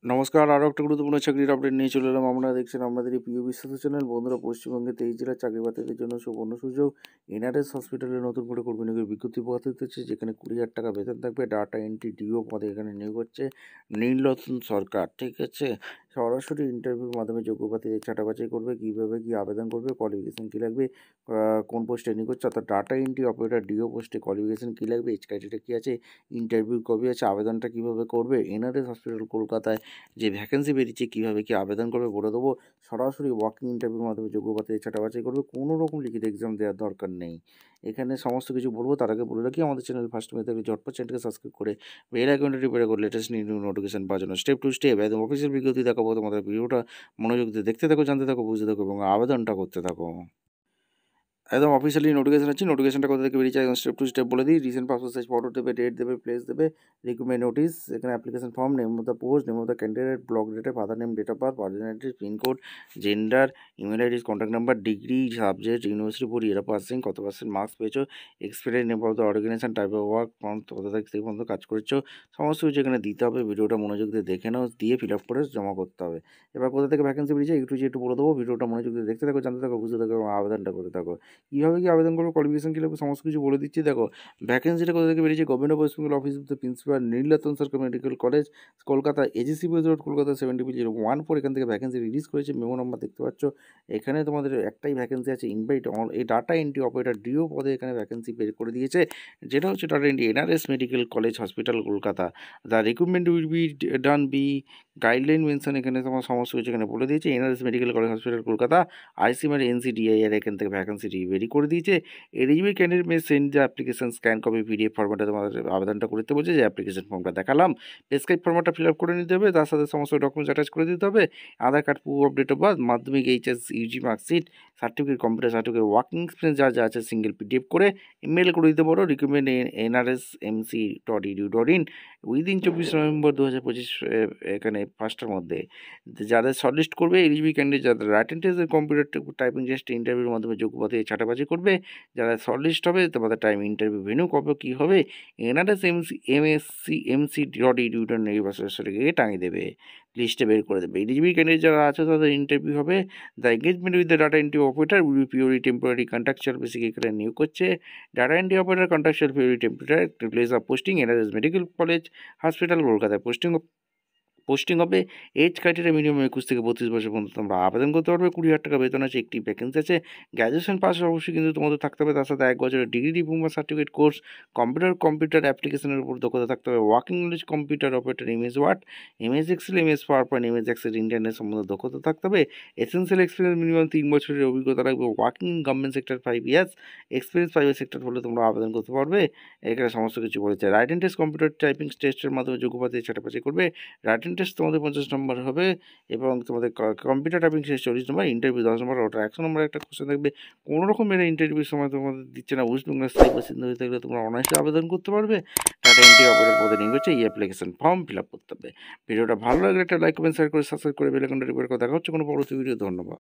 নমস্কার, আরও একটা গুরুত্বপূর্ণ চাকরির আপডেট নিয়ে চলে এলাম। আমরা দেখছেন আমাদের এই প্রিয় বিশ্বস্ত চ্যানেল। বন্ধুরা, পশ্চিমবঙ্গে 23 জেলার চাকরি প্রার্থীদের জন্য সুবর্ণ সুযোগ। এনআরএস হসপিটালে নতুন করে কর্মী নিয়োগের বিজ্ঞপ্তি প্রকাশিত হচ্ছে, যেখানে 20,000 টাকা বেতন থাকবে। ডাটা এন্ট্রি ডিও পদে এখানে নিয়োগ হচ্ছে নীলরতন সরকার। ঠিক আছে, সরাসরি ইন্টারভিউর মাধ্যমে যোগ্য প্রার্থীদের ছাঁটাবাছাই করবে। কীভাবে কী আবেদন করবে, কোয়ালিফিকেশন কী লাগবে, কোন পোস্টে নিয়োগ হচ্ছে, অর্থাৎ ডাটা এন্ট্রি অপারেটর ডিও পোস্টে কোয়ালিফিকেশন কী লাগবে, এজ ক্রাইটেরিয়া কী আছে, ইন্টারভিউ কবে আছে, আবেদনটা কীভাবে করবে, এনআরএস হসপিটাল কলকাতায় যে ভ্যাকেন্সি বেরিয়েছে কীভাবে কী আবেদন করবে বলে দেবো। সরাসরি ওয়াকিং ইন্টারভিউর মাধ্যমে যোগ্য প্রার্থীদের ছাঁটাবাছাই করবে। কোনো রকম লিখিত এক্সাম দেওয়ার দরকার নেই। এখানে সমস্ত কিছু বলবো, তার আগে বলে রাখি আমাদের চ্যানেল ফার্স্ট মেয়ে থাকলে ঝটপট চ্যানেলকে সাবস্ক্রাইব করে বেল আইকনটা টিপে রাখো লেটেস্ট নিউ নোটিফিকেশন পাওয়ার জন্য। স্টেপ টু স্টেপ একদম অফিসিয়াল বিজ্ঞপ্তি দেখাবো। তোমাদের ভিডিওটা মনোযোগ দিয়ে দেখতে থাকো, জানতে থাকো, বুঝতে থাকো এবং আবেদনটা করতে থাকো। একদম অফিসিয়ালি নোটিফিকেশন আছে। নোটিফিকেশনটা কোথা থেকে বেরিয়েছে একদম স্টেপ টু স্টেপ বলে দিই। রিসেন্ট পাসপোর্ট সাইজ ফটো দেবে, ডেট দেবে, প্লেস দেবে, রিক্রুটমেন্ট নোটিস, এখানে application form, name of the post, name of the candidate, block ডেটে, father name, date of birth, personality, pin code, gender, email ID, contact number, degree, subject, university board, year passing, কত percent marks পেয়েছো, experience, name of the organisation, type of work, কত তারিখ থেকে পর্যন্ত কাজ করেছো, সমস্ত কিছু এখানে দিতে হবে। ভিডিওটা মনোযোগ দিয়ে দেখে নাও, দিয়ে ফিল আপ করে জমা করতে হবে। এবার কোথা থেকে ভ্যাকেন্সি বেরিয়েছে একটু বলে দেবো। ভিডিওটা মনোযোগ দিয়ে দেখতে থাকো, জানতে থাকো, বুঝতে থাকো এবং আবেদনটা করতে থাকো। কীভাবে কী আবেদন করবো, কোয়ালিফিকেশন কী লাগবে, সমস্ত কিছু বলে দিচ্ছি। দেখো, ভ্যাকেন্সিটা কোথা থেকে বেরিয়েছে, government of West Bengal office of the principal Nilratan Sarkar medical college, Kolkata, AGC boys road, Kolkata 70,014। এখান থেকে ভ্যাকেন্সি রিলিজ করেছে। মেমো নাম্বার দেখতে পাচ্ছ। এখানে তোমাদের একটাই ভ্যাকেন্সি আছে, ইনভাইট অল। এই ডাটা এন্ট্রি অপারেটর ডিও পদে এখানে ভ্যাকেন্সি বের করে দিয়েছে, যেটা হচ্ছে data entry NRS medical college hospital Kolkata. The recruitment will be done by guideline mention, এখানে তোমার সমস্ত কিছু এখানে বলে দিয়েছে। NRS medical college hospital Kolkata, ICMR NCDIR এখান থেকে ভ্যাকেন্সি বেরি করে দিয়েছে। Eligible candidate may send the application scan copy PDF ফর্মেটে তোমাদের আবেদনটা করতে বলছে। যে অ্যাপ্লিকেশন ফর্মটা দেখালাম, প্রেসক্রাইব ফর্মটা ফিল আপ করে নিতে হবে। তার সাথে সমস্ত ডকুমেন্টস অ্যাটাচ করে দিতে হবে। Aadhaar card, proof of date of birth, Madhyamik, HS, UG marksheet, certificate, computer certificate, working experience যা আছে সিঙ্গেল পিডিএফ করে ইমেল করে দিতে পারো। রিক্রুটমেন্ট nrsmc.edu.in উইদিন 24 নভেম্বর 2025 এখানে 5টার মধ্যে। যাদের শর্টলিস্ট করবে এলিজিবল ক্যান্ডিডেট, যাদের writing test, computer typing test, ইন্টারভিউর মাধ্যমে যোগ্য পদে ছাঁটাবাজি করবে। যারা শর্টলিস্ট হবে তোমাদের টাইম ইন্টারভিউ ভেন্যু কবে কী হবে, এনআরএস msc.edu.in গিয়ে টাঙিয়ে দেবে, লিস্টে বের করে দেবে। এলিজিবল ক্যান্ডিডেট যারা আছে তাদের ইন্টারভিউ হবে। The engagement with the data entry operator will be purely temporary contractual basic, এখানে নিয়োগ করছে। Data entry operator contractual purely temporary, place of posting NRS medical college hospital কলকাতায় পোস্টিং হবে। এজ ক্রাইটেরিয়া মিনিমাম 21 থেকে 32 বছর পর্যন্ত তোমরা আবেদন করতে পারবে। 20,000 টাকা বেতন আছে, একটি ভ্যাকেন্সি আছে। গ্র্যাজুয়েশন পাস অবশ্যই কিন্তু তোমাদের থাকতে হবে। তার সাথে 1 বছরের degree, diploma, certificate course, computer অ্যাপ্লিকেশনের উপর দক্ষতা থাকতে হবে। Working knowledge, computer operator, MS Word, MS Excel, MS PowerPoint, MS Excel, internet সম্বন্ধে দক্ষতা থাকতে হবে। এসেন্সিয়াল এক্সপিরিয়েন্স মিনিমাম 3 বছরের অভিজ্ঞতা রাখবে। Working government sector 5 years experience, private sector হলে তোমরা আবেদন করতে পারবে। এখানে সমস্ত কিছু বলেছে। রাইটিং টেস্ট, কম্পিউটার টাইপিং টেস্টের মাধ্যমে যোগ্য প্রার্থীদের ছাঁটাবাছাই করবে। রাইটিং টেস্ট তোমাদের 50 নম্বর হবে এবং তোমাদের কম্পিউটার টাইপিং শেষ 40 নম্বর, ইন্টারভিউ 10 নম্বর, ওটা 100 নম্বরের একটা কোশ্চেন থাকবে। কোনো রকম মেরে ইন্টারভিউর সময় তোমাদের দিচ্ছে না। ওয়েস্ট বেঙ্গল স্থায়ী বাসিন্দা হয়ে থাকলে তোমরা অনায়াসে আবেদন করতে পারবে। টাটা এন্ট্রি অপারেটর পদে নিয়োগ হচ্ছে। এই অ্যাপ্লিকেশন ফর্ম ফিল আপ করতে হবে। ভিডিওটা ভালো লাগলে একটা লাইক, কমেন্ট, শেয়ার করে সাবস্ক্রাইব করে বেল আইকনটা টিপে রাখো। দেখা হচ্ছে কোনো পরবর্তী ভিডিও। ধন্যবাদ।